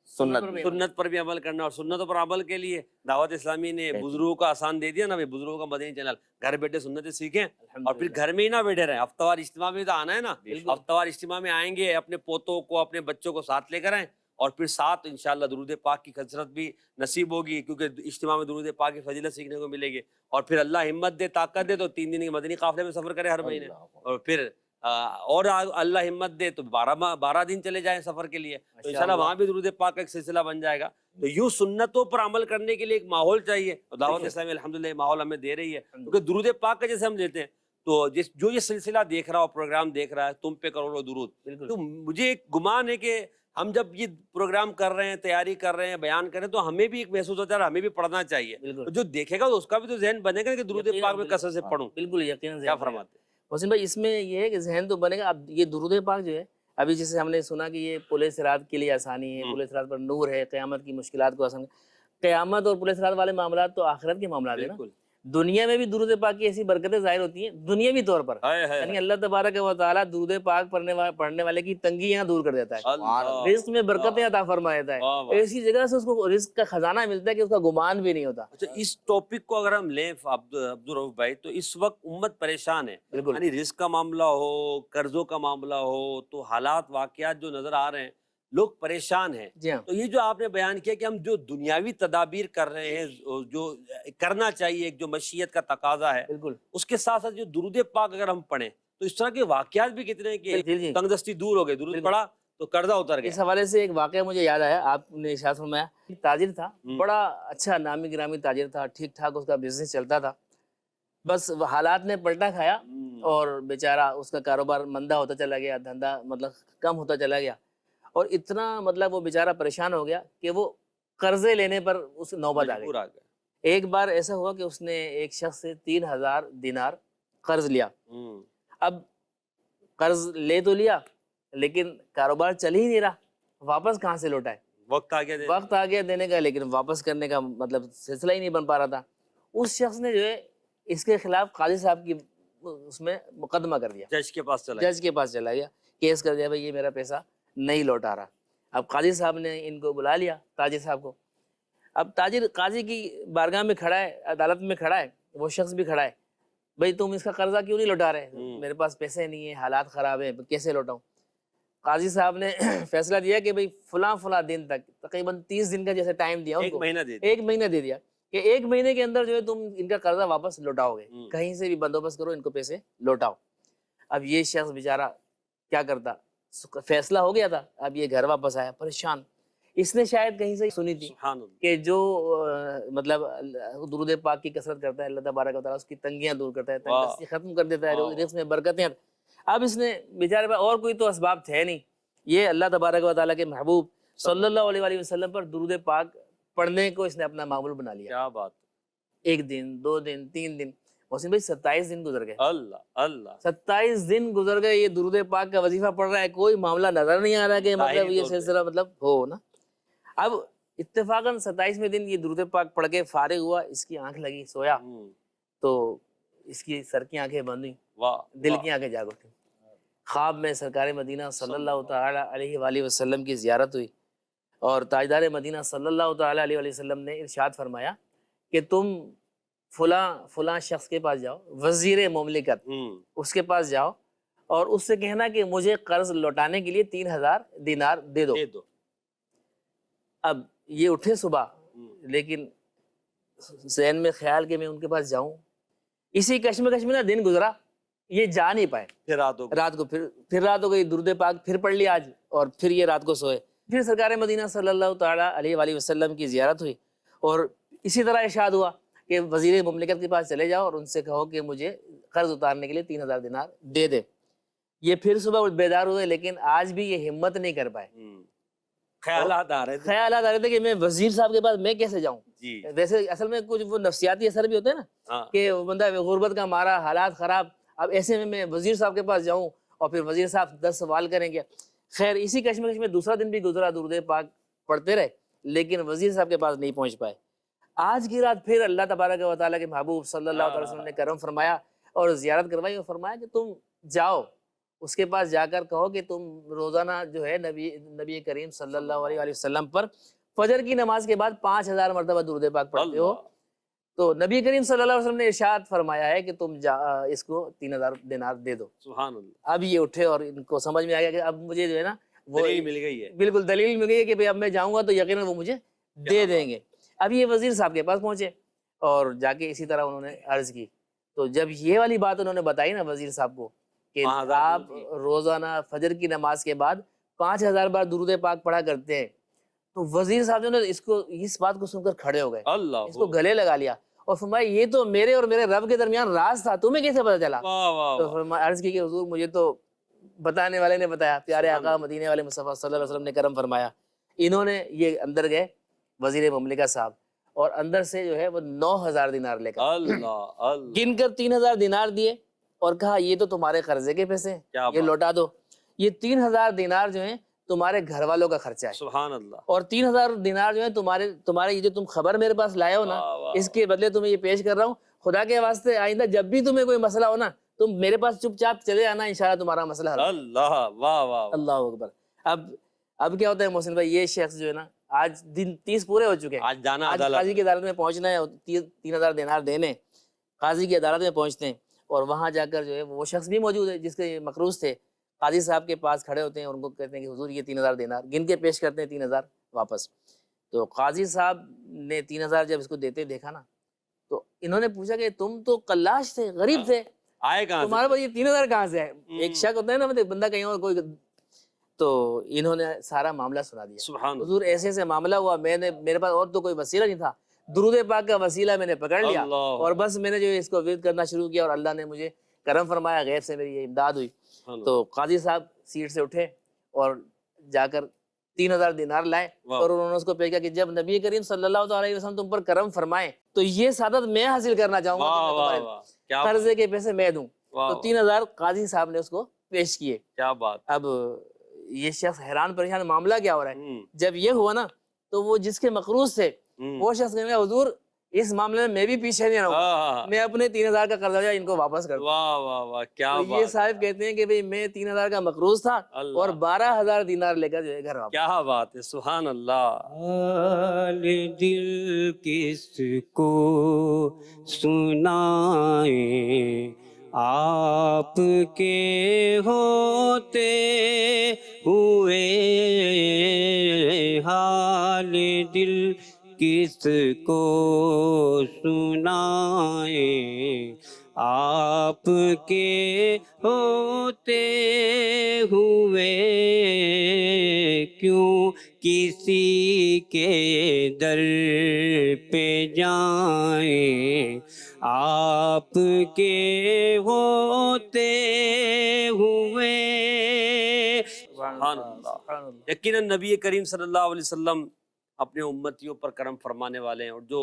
سنت پر بھی عمل کرنا. اور سنتوں پر عمل کے لیے دعوت اسلامی نے بزرگوں کو آسان دے دیا نا, بزرگوں کا مدنی چینل, گھر بیٹھے سنتیں سیکھیں اور پھر گھر میں ہی نہ بیٹھے رہیں. ہفتہ وار اجتماع میں تو آنا ہے نا, ہفتہ وار اجتماع میں آئیں گے, اپنے پوتوں کو اپنے بچوں کو ساتھ لے کر آئیں, اور پھر ساتھ انشاءاللہ درود پاک کی کثرت بھی نصیب ہوگی, کیونکہ اجتماع میں درود پاک کی فضیلت سیکھنے کو ملے گی. اور پھر اللہ ہمت دے, طاقت دے تو 3 دن کے مدنی قافلے میں سفر کرے ہر مہینے, اور پھر اور اللہ ہمت دے تو 12 دن چلے جائیں سفر کے لیے, تو انشاءاللہ وہاں بھی درود پاک کا ایک سلسلہ بن جائے گا. تو یوں سنتوں پر عمل کرنے کے لیے ایک ماحول چاہیے, اور دعوت اسلامی الحمدللہ ماحول ہمیں دے رہی ہے, کیونکہ درود پاک کا جیسے ہم لیتے ہیں, تو جو یہ سلسلہ دیکھ رہا ہو, پروگرام دیکھ رہا ہے, تم پہ کروڑوں درود, تو مجھے ایک گمان ہے کہ ہم جب یہ پروگرام کر رہے ہیں, تیاری کر رہے ہیں, بیان کر رہے ہیں, تو ہمیں بھی ایک محسوس ہوتا ہے, ہمیں بھی پڑھنا چاہیے. جو دیکھے گا تو اس کا بھی تو ذہن بنے گا کہ درود پاک میں کثرت سے پڑھوں. بالکل یقیناً. کیا فرماتے ہیں محسن بھائی, اس میں یہ ہے کہ ذہن تو بنے گا. اب یہ درود پاک جو ہے, ابھی جیسے ہم نے سنا کہ یہ پل صراط کے لیے آسانی ہے, پل صراط پر نور ہے, قیامت کی مشکلات کو آسان. قیامت اور پل صراط والے معاملات تو آخرت کے معاملات ہیں نا. دنیا میں بھی درود پاک کی ایسی برکتیں ظاہر ہوتی ہیں دنیاوی طور پر, یعنی اللہ تبارک و تعالیٰ درود پاک پڑھنے والے کی تنگیاں دور کر دیتا ہے, رزق میں برکتیں عطا فرما دیتا ہے, ایسی جگہ سے اس کو رزق کا خزانہ ملتا ہے کہ اس کا گمان بھی نہیں ہوتا. اچھا, اس ٹاپک کو اگر ہم لیں عبدالرؤف بھائی, تو اس وقت امت پریشان ہے, یعنی رزق کا معاملہ ہو, قرضوں کا معاملہ ہو, تو حالات واقعات جو نظر آ رہے ہیں, لوگ پریشان ہیں. تو یہ جو آپ نے بیان کیا کہ ہم جو دنیاوی تدابیر کر رہے ہیں, جو کرنا چاہیے, ایک جو مشیت کا تقاضا ہے, اس کے ساتھ ساتھ جو درود پاک اگر ہم پڑھیں, تو اس طرح کے واقعات بھی کتنے ہیں کہ تنگ دستی دور ہو گئی, درود پڑھا تو قرضہ اتر گیا. اس حوالے سے ایک واقعہ مجھے یاد آیا, آپ نے ارشاد فرمایا, تاجر تھا, بڑا اچھا نامی گرامی تاجر تھا, ٹھیک ٹھاک اس کا بزنس چلتا تھا, بس حالات نے پلٹا کھایا اور بیچارہ اس کا کاروبار مندہ ہوتا چلا گیا, دھندا مطلب کم ہوتا چلا گیا, اور اتنا مطلب وہ بیچارہ پریشان ہو گیا کہ وہ قرضے لینے پر اس نوبت آ گئی. ایک بار ایسا ہوا کہ اس نے ایک شخص سے 3000 دینار قرض لیا. اب قرض لے تو لیا لیکن کاروبار چل ہی نہیں رہا, واپس کہاں سے لوٹائے, وقت آ گیا دینے کا, لیکن واپس کرنے کا مطلب سلسلہ ہی نہیں بن پا رہا تھا. اس شخص نے جو ہے اس کے خلاف قاضی صاحب کی اس میں مقدمہ کر دیا, جج کے پاس چلا گیا, کیس کر دیا, بھائی یہ میرا پیسہ نہیں لوٹا رہا. اب قاضی صاحب نے ان کو بلا لیا, تاجر صاحب کو. اب تاجر قاضی کی بارگاہ میں کھڑا ہے, عدالت میں کھڑا ہے, وہ شخص بھی کھڑا ہے, بھائی تم اس کا قرضہ کیوں نہیں لوٹا رہے, میرے پاس پیسے نہیں ہیں, حالات خراب ہیں, کیسے لوٹاؤں. قاضی صاحب نے فیصلہ دیا کہ بھئی فلاں دن تک, تقریباً 30 دن کا جیسے ٹائم دیا, ایک مہینہ دے دیا کہ 1 مہینے کے اندر جو ہے تم ان کا قرضہ واپس لوٹاؤ گے, کہیں سے بھی بندوبست کرو, ان کو پیسے لوٹاؤ. اب یہ شخص بیچارہ کیا کرتا, فیصلہ ہو گیا تھا, اب یہ گھر واپس آیا پریشان. اس نے شاید کہیں سے سنی تھی کہ جو مطلب درود پاک کی کثرت کرتا ہے, اللہ تبارک و تعالیٰ اس کی تنگیاں دور کرتا ہے, تنگی ختم کر دیتا ہے, رزق میں برکتیں. اب اس نے بیچارے پر اور کوئی تو اسباب تھے نہیں, یہ اللہ تبارک و تعالیٰ کے محبوب صلی اللہ علیہ وسلم پر درود پاک پڑھنے کو اس نے اپنا معمول بنا لیا. کیا بات. 1 دن 2 دن 3 دن, محسن بھائی 27 دن گزر گئے. اللہ 27 دن گزر گئے, یہ درود پاک کا وظیفہ پڑھ رہا ہے, کوئی معاملہ نظر نہیں آ رہا کہ مطلب یہ سلسلہ مطلب ہو نا. اب اتفاقاً 27ویں دن یہ درود پاک پڑھ کے فارغ ہوا, اس کی آنکھ لگی, سویا تو اس کی سر کی آنکھیں بند ہوئیں, دل کی آنکھیں جاگ اٹھی. خواب میں سرکار مدینہ صلی اللہ تعالی علیہ وآلہ وسلم کی زیارت ہوئی, اور تاجدار مدینہ صلی اللہ تعالی علیہ وسلم نے ارشاد فرمایا کہ تم فلاں شخص کے پاس جاؤ, وزیر مملکت, اس کے پاس جاؤ اور اس سے کہنا کہ مجھے قرض لوٹانے کے لیے 3000 دینار دے دو. اب یہ اٹھے صبح, لیکن ذہن میں خیال کہ میں ان کے پاس جاؤں, اسی کشمکش میں نا دن گزرا, یہ جا نہیں پائے. پھر رات ہو گئی, درود پاک پھر پڑھ لیا آج, اور پھر یہ رات کو سوئے. پھر سرکار مدینہ صلی اللہ تعالی علیہ وآلہ وسلم کی زیارت ہوئی, اور اسی طرح ارشاد ہوا کہ وزیر مملکت کے پاس چلے جاؤ اور ان سے کہو کہ مجھے قرض اتارنے کے لیے 3000 دینار دے دے۔ یہ پھر صبح بیدار ہوئے، لیکن آج بھی یہ ہمت نہیں کر پائے۔ خیالات آ رہے تھے، خیالات آ رہے تھے کہ میں وزیر صاحب کے پاس میں کیسے جاؤں۔ جی ویسے اصل میں کچھ وہ نفسیاتی اثر بھی ہوتے ہیں نا، ہاں کہ وہ بندہ غربت کا مارا، حالات خراب، اب ایسے میں وزیر صاحب کے پاس جاؤں اور پھر وزیر صاحب 10 سوال کریں گے۔ خیر اسی کشمکش میں دوسرا دن بھی گزرا، درود پاک پڑھتے رہے، لیکن وزیر صاحب کے پاس نہیں پہنچ پائے۔ آج کی رات پھر اللہ تبارک و تعالیٰ کے محبوب صلی اللہ علیہ وسلم نے کرم فرمایا اور زیارت کروائی، اور فرمایا کہ تم جاؤ اس کے پاس جا کر کہو کہ تم روزانہ جو ہے نبی کریم صلی اللہ علیہ وسلم پر فجر کی نماز کے بعد 5000 مرتبہ درود پاک پڑھتے ہو۔ تو نبی کریم صلی اللہ علیہ وسلم نے ارشاد فرمایا ہے کہ تم اس کو 3000 دینار دے دو۔ سبحان اللہ، اب یہ اٹھے اور ان کو سمجھ میں آ گیا کہ اب مجھے جو ہے نا وہ دلیل مل گئی ہے۔ بالکل دلیل مل گئی ہے کہ بھئی اب میں جاؤں گا تو یقیناً وہ مجھے دے دیں گے۔ اب یہ وزیر صاحب کے پاس پہنچے اور جا کے اسی طرح انہوں نے عرض کی، تو جب یہ والی بات انہوں نے بتائی نا وزیر صاحب کو کہ آپ روزانہ فجر کی نماز کے بعد 5000 بار درود پاک پڑھا کرتے ہیں، تو وزیر صاحب جو نے اس بات کو سن کر کھڑے ہو گئے، اللہ اس کو گلے لگا لیا اور فرمایا یہ تو میرے اور میرے رب کے درمیان راز تھا، تمہیں کیسے پتا چلا؟ تو فرمایا عرض کی کہ حضور مجھے تو بتانے والے نے بتایا، پیارے آقا مدینے والے مصطفیٰ صلی اللہ علیہ وسلم نے کرم فرمایا۔ انہوں نے یہ اندر گئے وزیر مملکت صاحب اور اندر سے جو ہے وہ 9000 دینار لے کر اللہ گن کر 3000 دینار دیے اور کہا یہ تو تمہارے قرضے کے پیسے ہیں، یہ لوٹا دو، یہ 3000 دینار جو ہیں تمہارے گھر والوں کا خرچہ ہے، سبحان اللہ، اور 3000 دینار جو ہے تمہارے یہ جو تم خبر میرے پاس لائے ہو نا، اس کے بدلے تمہیں یہ پیش کر رہا ہوں، خدا کے واسطے آئندہ جب بھی تمہیں کوئی مسئلہ ہو نا تم میرے پاس چپ چاپ چلے آنا، انشاءاللہ تمہارا مسئلہ حل۔ اللہ واہ واہ، اللہ اکبر۔ اب کیا ہوتا ہے محسن بھائی، یہ شخص جو ہے نا آج دن 30 پورے ہو چکے ہیں، آج جانا آج عدالت قاضی کی عدالت میں پہنچنا ہے، 3000 دینار دینے، قاضی کی عدالت میں پہنچتے ہیں اور وہاں جا کر جو ہے وہ شخص بھی موجود ہے جس کے مقروض تھے، قاضی صاحب کے پاس کھڑے ہوتے ہیں اور ان کو کہتے ہیں کہ حضور یہ 3000 دینار گن کے پیش کرتے ہیں، 3000 واپس۔ تو قاضی صاحب نے 3000 جب اس کو دیتے دیکھا نا تو انہوں نے پوچھا کہ تم تو قلاش تھے، غریب تھے، آئے کہاں تمہارے پاس یہ 3000 کہاں سے ہے؟ ایک شک ہوتا ہے نا بندہ کہیں اور کوئی، تو انہوں نے سارا معاملہ سنا دیا۔ سبحان اللہ، حضور ایسے ایسے معاملہ ہوا، میرے پاس اور تو کوئی وسیلہ نہیں تھا، درود پاک کا وسیلہ میں نے پکڑ لیا اور بس میں نے جو اس کو ورد کرنا شروع کیا اور اللہ نے مجھے کرم فرمایا، غیب سے میری یہ امداد ہوئی۔ تو قاضی صاحب سیٹ سے اٹھے اور جا کر 3000 دینار لائے اور انہوں نے اس کو پیش کیا کہ جب نبی کریم صلی اللہ علیہ وسلم تم پر کرم فرمائے تو یہ سعادت میں حاصل کرنا چاہوں گا، قرضے کے پیسے میں دوں۔ تو 3000 قاضی صاحب نے اس کو پیش کیے۔ کیا بات، اب یہ شخص حیران پریشان، معاملہ کیا ہو رہا ہے؟ جب یہ ہوا نا تو وہ جس کے مقروض تھے وہ شخص کہنے لگا حضور اس معاملے میں بھی پیچھے نہیں رہوں، میں اپنے 3000 کا قرضہ ان کو واپس کر دوں۔ واہ واہ واہ، کیا تو یہ صاحب کہتے ہیں کہ بھئی میں 3000 کا مقروض تھا اور 12000 دینار لے کر جو ہے گھر واپس۔ کیا بات ہے، سبحان اللہ۔ حال دل کس کو سنائیں، آپ کے ہوتے ہوئے حال دل کس کو سنائیں، آپ کے ہوتے ہوئے کیوں کسی کے در پہ جائیں، آپ کے ہوتے ہوئے۔ سبحان اللہ۔ یقیناً نبی کریم صلی اللہ علیہ وسلم اپنے امتیوں پر کرم فرمانے والے ہیں، اور جو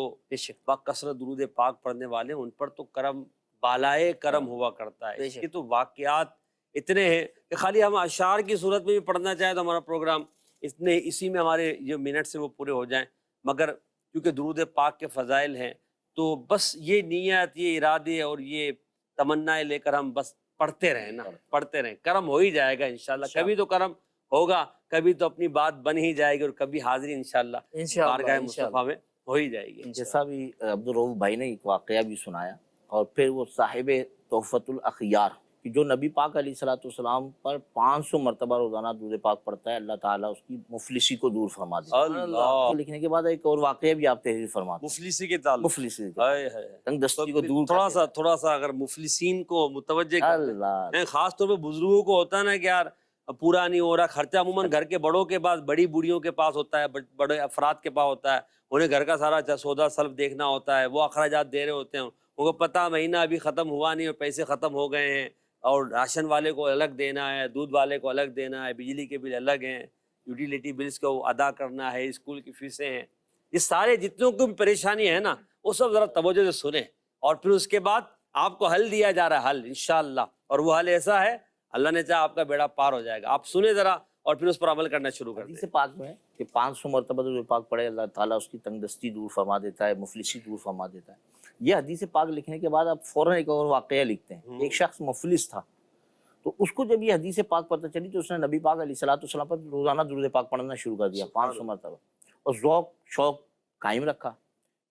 باکثرت درود پاک پڑھنے والے ہیں ان پر تو کرم بالائے کرم ہوا کرتا ہے۔ یہ تو واقعات اتنے ہیں کہ خالی ہم اشعار کی صورت میں بھی پڑھنا چاہیں تو ہمارا پروگرام اسی میں ہمارے جو منٹ سے وہ پورے ہو جائیں، مگر کیونکہ درود پاک کے فضائل ہیں تو بس یہ نیت، یہ ارادے اور یہ تمنائیں لے کر ہم بس پڑھتے رہیں نا، پڑھتے رہیں، کرم ہو ہی جائے گا انشاءاللہ۔ کبھی تو کرم ہوگا، کبھی تو اپنی بات بن ہی جائے گی اور کبھی حاضری انشاءاللہ بارگاہ مصطفیٰ میں ہو ہی جائے گی۔ جیسا بھی عبدالرؤف بھائی نے ایک واقعہ بھی سنایا، اور پھر وہ صاحب تحفۃ الاخیار کہ جو نبی پاک علیہ الصلوۃ والسلام پر 500 مرتبہ روزانہ درود پاک پڑھتا ہے، اللہ تعالیٰ اس کی مفلسی کو دور فرما دیتا ہے۔ اللہ، لکھنے کے بعد ایک اور واقعہ بھی آپ تحریر فرماتے ہیں، مفلسی کے تعلق، مفلسی تنگ دستی کو دور تھوڑا سا اگر مفلسین کو متوجہ کرتے اللہ ہیں، خاص طور پہ بزرگوں کو ہوتا ہے نا کہ یار اب پورا نہیں ہو رہا خرچہ عموماً گھر کے بڑوں کے پاس، بڑی بوڑھیوں کے پاس ہوتا ہے، بڑے افراد کے پاس ہوتا ہے، انہیں گھر کا سارا سودا سلف دیکھنا ہوتا ہے، وہ اخراجات دے رہے ہوتے ہیں، ان کو پتہ مہینہ ابھی ختم ہوا نہیں اور پیسے ختم ہو گئے ہیں، اور راشن والے کو الگ دینا ہے، دودھ والے کو الگ دینا ہے، بجلی کے بل الگ ہیں، یوٹیلیٹی بلز کو ادا کرنا ہے، اسکول کی فیسیں ہیں، یہ سارے جتنوں کو بھی پریشانی ہے نا وہ سب ذرا توجہ سے سنیں، اور پھر اس کے بعد آپ کو حل دیا جا رہا ہے، حل انشاءاللہ، اور وہ حل ایسا ہے اللہ نے چاہا آپ کا بیڑا پار ہو جائے گا. آپ سنیں ذرا اور پھر اس پر عمل کرنا شروع کر دیں. حدیث پاک میں ہے کہ 500 مرتبہ درود پاک پڑھے اللہ تعالیٰ اس کی تنگ دستی دور فرما دیتا ہے، مفلسی دور فرما دیتا ہے. یہ حدیث پاک لکھنے کے بعد آپ فوراً ایک اور واقعہ لکھتے ہیں. ایک شخص مفلس تھا، تو اس کو جب یہ حدیث پاک پتہ چلی تو اس نے نبی پاک علیہ الصلوۃ والسلام پر روزانہ درود پاک پڑھنا شروع کر دیا 500 مرتبہ، اور ذوق شوق قائم رکھا،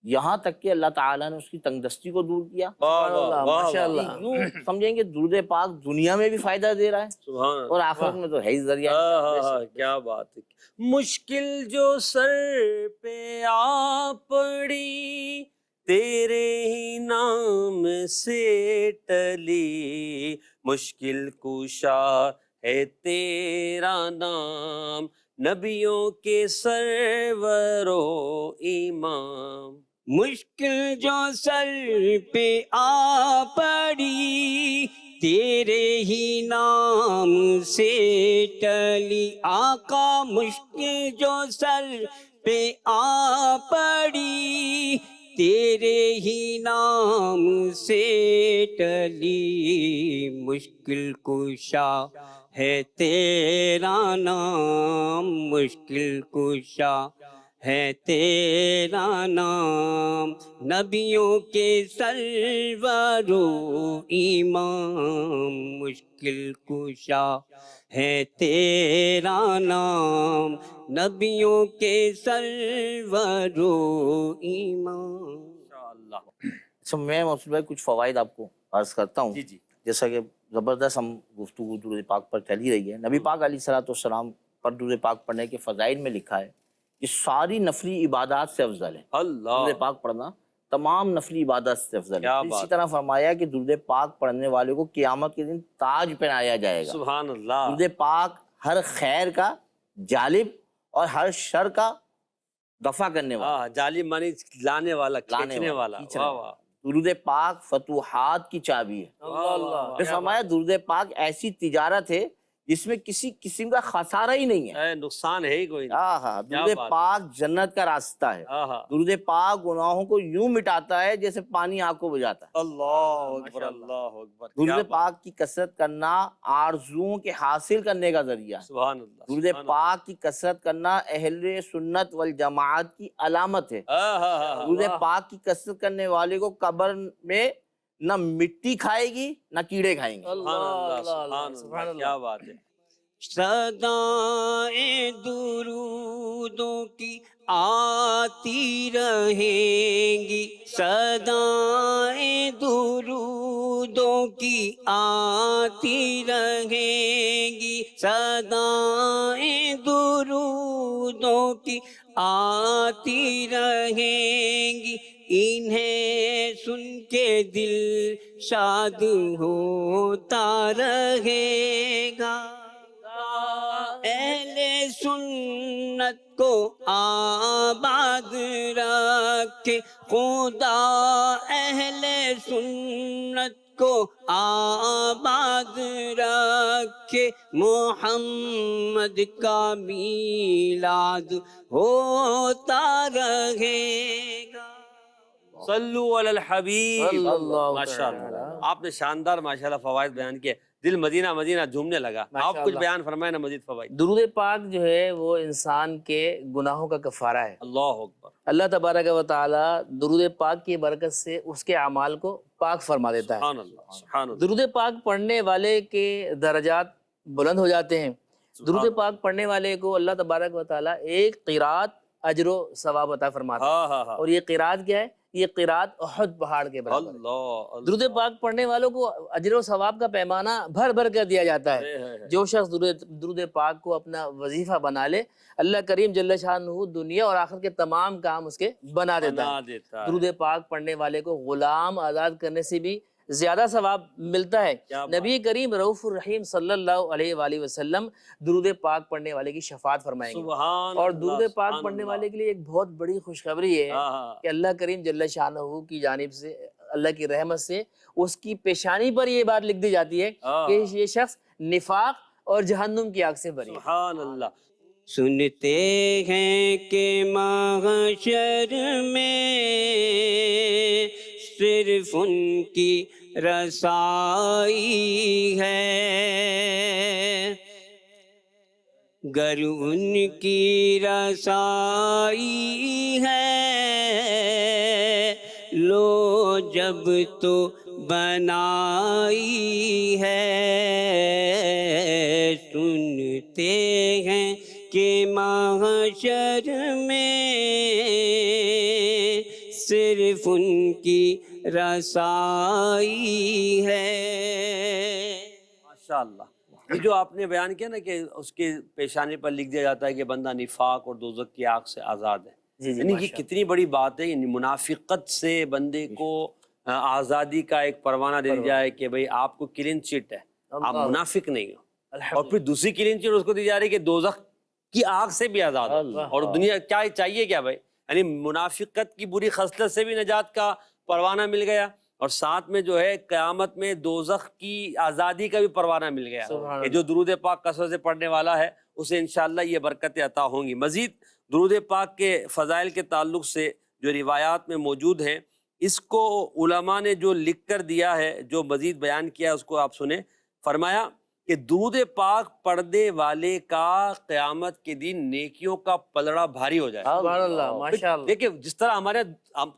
یہاں تک کہ اللہ تعالیٰ نے اس کی تنگ دستی کو دور کیا. ماشاء اللہ. یوں سمجھیں کہ درود پاک دنیا میں بھی فائدہ دے رہا ہے سبحان اللہ. اور آخرت میں تو ہے ہی ذریعہ. کیا بات ہے. مشکل جو سر پہ آ پڑی تیرے ہی نام سے ٹلی، مشکل کشا ہے تیرا نام، نبیوں کے سرور و امام. مشکل جو سر پہ آ پڑی تیرے ہی نام سے ٹلی، آقا مشکل جو سر پہ آ پڑی تیرے ہی نام سے ٹلی، مشکل کشا ہے تیرا نام، مشکل کشا ہے تیرا نام، نبیوں کے سرور و امام، مشکل کشا ہے تیرا نام، نبیوں کے سرور و امام. اچھا میں محسن بھائی کچھ فوائد آپ کو عرض کرتا ہوں. جی جیسا کہ زبردست ہم گفتگو درود پاک پر چلی رہی ہے. نبی پاک علیہ الصلوۃ والسلام پر درود پاک پڑھنے کے فضائل میں لکھا ہے یہ ساری نفلی عبادات سے افضل ہے. اللہ درود پاک پڑھنا تمام نفلی عبادات سے افضل کیا ہے. اسی بات. طرح فرمایا کہ درود پاک پڑھنے والے کو قیامت کے دن تاج پہنایا جائے گا. سبحان اللہ. درود پاک ہر خیر کا جالب اور ہر شر کا دفع کرنے والا، جعلی مانی لانے والا، کھینچنے والا. کھینچنے واہ والا. واہ. درود پاک فتوحات کی چابی ہے. اللہ. پھر فرمایا درود پاک ایسی تجارت ہے جس میں کسی قسم کا خسارہ ہی نہیں ہے. نقصان ہے ہی کوئی نہیں. آہا درود پاک جنت کا راستہ ہے. درود پاک گناہوں کو یوں مٹاتا ہے جیسے پانی آگ کو بجھاتا ہے. اللہ اکبر اللہ اکبر. درود پاک کی کثرت کرنا آرزوؤں کے حاصل کرنے کا ذریعہ ہے. سبحان اللہ. درود پاک کی کثرت کرنا اہل سنت والجماعت کی علامت ہے. درود پاک کی کثرت کرنے والے کو قبر میں نہ مٹی کھائے گی نہ کیڑے کھائیں گے. سبحان اللہ. کیا بات ہے. صدائیں درودوں کی آتی رہیں گی، صدائیں درودوں کی آتی رہیں گی، صدائیں درودوں کی آتی رہیں گی، انہیں سن کے دل شاد ہوتا رہے گا. اہل سنت کو آباد رکھے خدا، اہل سنت کو آباد رکھے، محمد کا میلاد ہوتا رہے گا. صلو علی الحبیب. ماشاءاللہ آپ نے شاندار ماشاءاللہ فوائد بیان کیے، دل مدینہ مدینہ جھومنے لگا. آپ کچھ بیان فرمائیں نا مزید فوائد. درود پاک جو ہے وہ انسان کے گناہوں کا کفارہ ہے. اللہ اکبر. اللہ تبارک و تعالی درود پاک کی برکت سے اس کے اعمال کو پاک فرما دیتا ہے. سبحان اللہ سبحان اللہ. درود پاک پڑھنے والے کے درجات بلند ہو جاتے ہیں. درود پاک پڑھنے والے کو اللہ تبارک و تعالی ایک قرات اجر و ثواب عطا فرماتا ہے. اور یہ قرات کیا ہے؟ یہ قرات احد پہاڑ کے برابر ہے. اللہ. درود پاک پڑھنے والوں کو اجر و ثواب کا پیمانہ بھر بھر کر دیا جاتا ہے. جو شخص درود پاک کو اپنا وظیفہ بنا لے اللہ کریم جل شانہ دنیا اور آخرت کے تمام کام اس کے بنا دیتا ہے. درود پاک پڑھنے والے کو غلام آزاد کرنے سے بھی زیادہ ثواب ملتا ہے۔ کیا بات۔ نبی کریم رؤوف الرحیم صلی اللہ علیہ وآلہ وسلم درود پاک پڑھنے والے کی شفاعت فرمائیں گے، سبحان اور اللہ، درود پاک سبحان پڑھنے اللہ۔ والے کے لیے ایک بہت بڑی خوشخبری ہے ہاں کہ اللہ کریم جل شانہ کی جانب سے، اللہ کی رحمت سے اس کی پیشانی پر یہ بات لکھ دی جاتی ہے کہ یہ شخص نفاق اور جہنم کی آگ سے بری ہے۔ سبحان اللہ۔ سنتے ہیں کہ محشر میں صرف ان کی رسائی ہے، گر ان کی رسائی ہے لو جب تو بنائی ہے، سنتے ہیں کہ محشر میں صرف ان کی رسائی ہے۔ ماشاءاللہ، یہ جو آپ نے بیان کیا نا کہ اس کے پیشانے پر لکھ دیا جاتا ہے کہ بندہ نفاق اور دوزخ کی آگ سے آزاد ہے، جی جی یعنی یہ کتنی بڑی بات ہے، یعنی منافقت سے بندے کو آزادی کا ایک پروانہ دے دیا جائے کہ بھئی آپ کو کلین چٹ ہے، آپ منافق نہیں ہو، اور پھر دوسری کلین چٹ اس کو دی جا رہی ہے کہ دوزخ کی آگ سے بھی آزاد ہو، اور دنیا کیا چاہیے کیا بھائی، یعنی منافقت کی بری خصلت سے بھی نجات کا پروانہ مل گیا، اور ساتھ میں جو ہے قیامت میں دوزخ کی آزادی کا بھی پروانہ مل گیا کہ جو درود پاک کثرت سے پڑھنے والا ہے اسے انشاءاللہ یہ برکتیں عطا ہوں گی۔ مزید درود پاک کے فضائل کے تعلق سے جو روایات میں موجود ہیں، اس کو علماء نے جو لکھ کر دیا ہے، جو مزید بیان کیا اس کو آپ سنیں۔ فرمایا کہ درود پاک پڑھنے والے کا قیامت کے دن نیکیوں کا پلڑا بھاری ہو جائے۔ سبحان اللہ، ماشاءاللہ۔ دیکھیں جس طرح ہمارے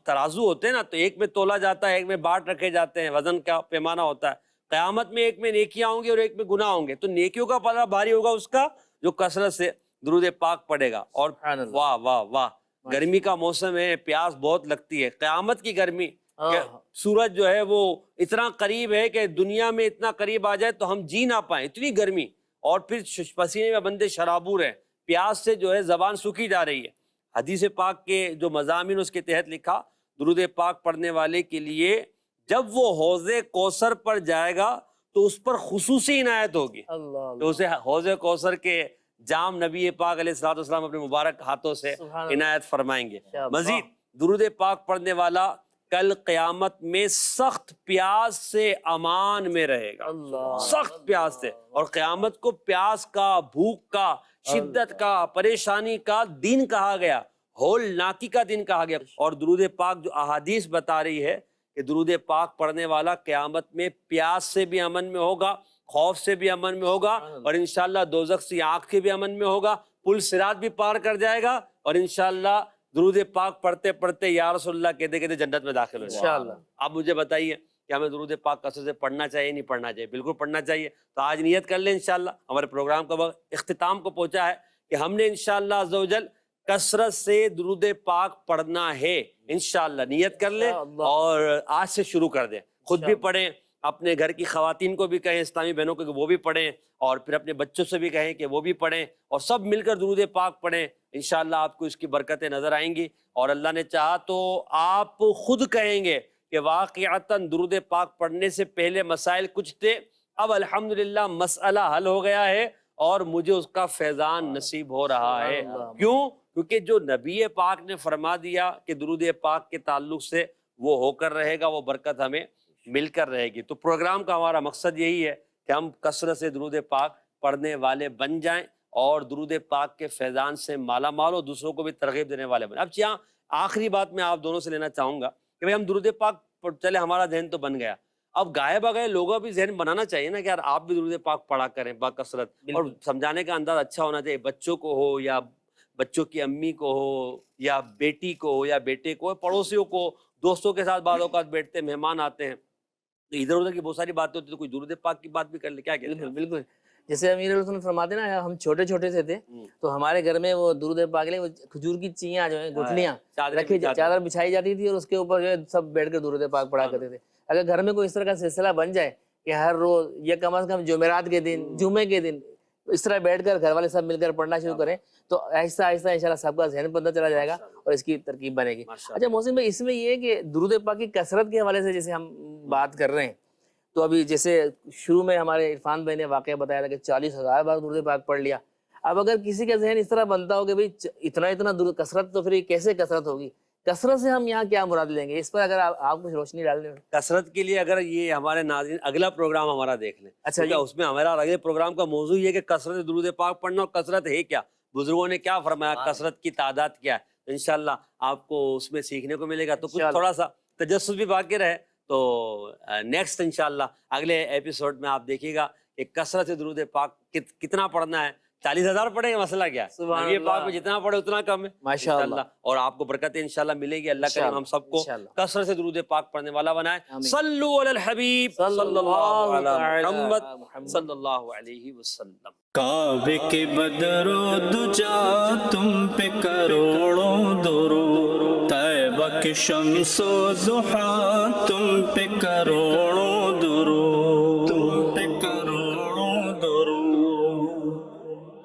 ترازو ہوتے ہیں نا، تو ایک میں تولا جاتا ہے، ایک میں بانٹ رکھے جاتے ہیں، وزن کا پیمانہ ہوتا ہے، قیامت میں ایک میں نیکیاں ہوں گی اور ایک میں گناہ ہوں گے، تو نیکیوں کا پلڑا بھاری ہوگا اس کا جو کثرت سے درود پاک پڑھے گا۔ اور واہ واہ واہ، گرمی کا موسم ہے، پیاس بہت لگتی ہے، قیامت کی گرمی کہ سورج جو ہے وہ اتنا قریب ہے کہ دنیا میں اتنا قریب آ جائے تو ہم جی نہ پائیں، اتنی گرمی، اور پھر پسینے میں بندے شرابور ہیں، پیاس سے جو ہے زبان سوکھی جا رہی ہے۔ حدیث پاک کے جو مضامین اس کے تحت لکھا، درود پاک پڑھنے والے کے لیے جب وہ حوض کوثر پر جائے گا تو اس پر خصوصی عنایت ہوگی، تو اسے حوض کوثر کے جام نبی پاک علیہ الصلوۃ والسلام اپنے مبارک ہاتھوں سے عنایت فرمائیں گے۔ مزید درود پاک پڑھنے والا کل قیامت میں سخت پیاس سے امان میں رہے گا، سخت پیاس سے، اور قیامت کو پیاس کا، بھوک کا، شدت کا، پریشانی کا دن کہا گیا، ہول ناکی کا دن کہا گیا۔ اور درود پاک جو احادیث بتا رہی ہے کہ درود پاک پڑھنے والا قیامت میں پیاس سے بھی امن میں ہوگا، خوف سے بھی امن میں ہوگا، اور انشاءاللہ دوزخ سے آگ کے بھی امن میں ہوگا، پل صراط بھی پار کر جائے گا، اور انشاءاللہ درود پاک پڑھتے پڑھتے یا رسول اللہ کہتے کہتے جنت میں داخل ہو جائے۔ انشاءاللہ۔ آپ مجھے بتائیے کہ ہمیں درود پاک کثرت سے پڑھنا چاہیے نہیں پڑھنا چاہیے؟ بالکل پڑھنا چاہیے۔ تو آج نیت کر لیں، انشاءاللہ ہمارے پروگرام کا وقت اختتام کو پہنچا ہے کہ ہم نے انشاءاللہ عز و جل کثرت سے درود پاک پڑھنا ہے، انشاءاللہ نیت کر لیں اور آج سے شروع کر دیں، خود بھی پڑھیں، اپنے گھر کی خواتین کو بھی کہیں، اسلامی بہنوں کو کہ وہ بھی پڑھیں، اور پھر اپنے بچوں سے بھی کہیں کہ وہ بھی پڑھیں، اور سب مل کر درود پاک پڑھیں، انشاءاللہ آپ کو اس کی برکتیں نظر آئیں گی، اور اللہ نے چاہا تو آپ خود کہیں گے کہ واقعتاً درود پاک پڑھنے سے پہلے مسائل کچھ تھے، اب الحمدللہ مسئلہ حل ہو گیا ہے اور مجھے اس کا فیضان نصیب ہو رہا ہے۔ کیوں؟ کیونکہ جو نبی پاک نے فرما دیا کہ درود پاک کے تعلق سے وہ ہو کر رہے گا، وہ برکت ہمیں مل کر رہے گی۔ تو پروگرام کا ہمارا مقصد یہی ہے کہ ہم کثرت سے درود پاک پڑھنے والے بن جائیں اور درود پاک کے فیضان سے مالا مال ہو، دوسروں کو بھی ترغیب دینے والے بنیں۔ اب یہاں آخری بات میں آپ دونوں سے لینا چاہوں گا کہ بھئی ہم درود پاک چلے، ہمارا ذہن تو بن گیا، اب گائے بگائے لوگوں بھی ذہن بنانا چاہیے نا کہ یار آپ بھی درود پاک پڑھا کریں با کثرت، اور سمجھانے کا انداز اچھا ہونا چاہیے، بچوں کو ہو یا بچوں کی امی کو ہو یا بیٹی کو ہو یا بیٹے کو، پڑوسیوں کو، دوستوں کے ساتھ بعض اوقات بیٹھتے ہیں، مہمان آتے ہیں تو ادھر ادھر کی بہت ساری باتیں ہوتی ہیں، تو کوئی درود پاک کی بات بھی کر لے، کیا کہتے ہیں؟ بالکل بالکل، جیسے امیر علیہ فرماتے نا، ہم چھوٹے چھوٹے سے تھے تو ہمارے گھر میں وہ درود پاک کے لیے کھجور کی چیاں جو ہیں، گٹھلیاں رکھی، چادر بچھائی جاتی تھی اور اس کے اوپر جو ہے سب بیٹھ کر درود پاک پڑھا کرتے تھے۔ اگر گھر میں کوئی اس طرح کا سلسلہ بن جائے کہ ہر روز یا کم از کم جمعرات کے دن، جمعے کے دن اس طرح بیٹھ کر گھر والے سب مل کر پڑھنا شروع کریں تو آہستہ آہستہ انشاءاللہ سب کا ذہن بنتا چلا جائے گا اور اس کی ترکیب بنے گی۔ اچھا محسن بھائی، اس میں یہ ہے کہ درود پاک کی کثرت کے حوالے سے جیسے ہم بات کر رہے ہیں تو ابھی جیسے شروع میں ہمارے عرفان بھائی نے واقعہ بتایا تھا کہ 40,000 بار درود پاک پڑھ لیا. اب اگر کسی کا ذہن اس طرح بنتا ہو کہ بھئی اتنا درود کثرت، تو پھر یہ کیسے کثرت ہوگی؟ کثرت سے ہم یہاں کیا مراد لیں گے؟ اس پر اگر آپ کچھ روشنی ڈال دیں. کثرت کے لیے اگر یہ ہمارے ناظرین اگلا پروگرام ہمارا دیکھ لیں. اچھا کیونکہ اس میں ہمارا اگلے پروگرام کا موضوع یہ ہے کہ کثرت درود پاک پڑھنا، اور کثرت ہے کیا، بزرگوں نے کیا فرمایا، کثرت کی تعداد کیا ہے. انشاءاللہ آپ کو اس میں سیکھنے کو ملے گا. تو کچھ تھوڑا سا تجسس بھی باقی رہے تو نیکسٹ انشاءاللہ اگلے ایپیسوڈ میں آپ دیکھیے گا کہ کثرت درود پاک کتنا پڑھنا ہے. 40,000 پڑھیں گے مسئلہ کیا ہے، درود پاک میں جتنا پڑھے اتنا کم ہے انشاءاللہ. اور آپ کو برکتیں انشاءاللہ ملے گی. اللہ کریم ہم سب کو کثرت سے درود پاک پڑھنے والا بنائے. صلو علی الحبیب صلی اللہ علی محمد صلی اللہ علیہ وسلم. کعبے کے بدر و دجا تم پہ کروڑوں درود، طیبہ کے شمس و ضحیٰ تم پہ کروڑوں درود.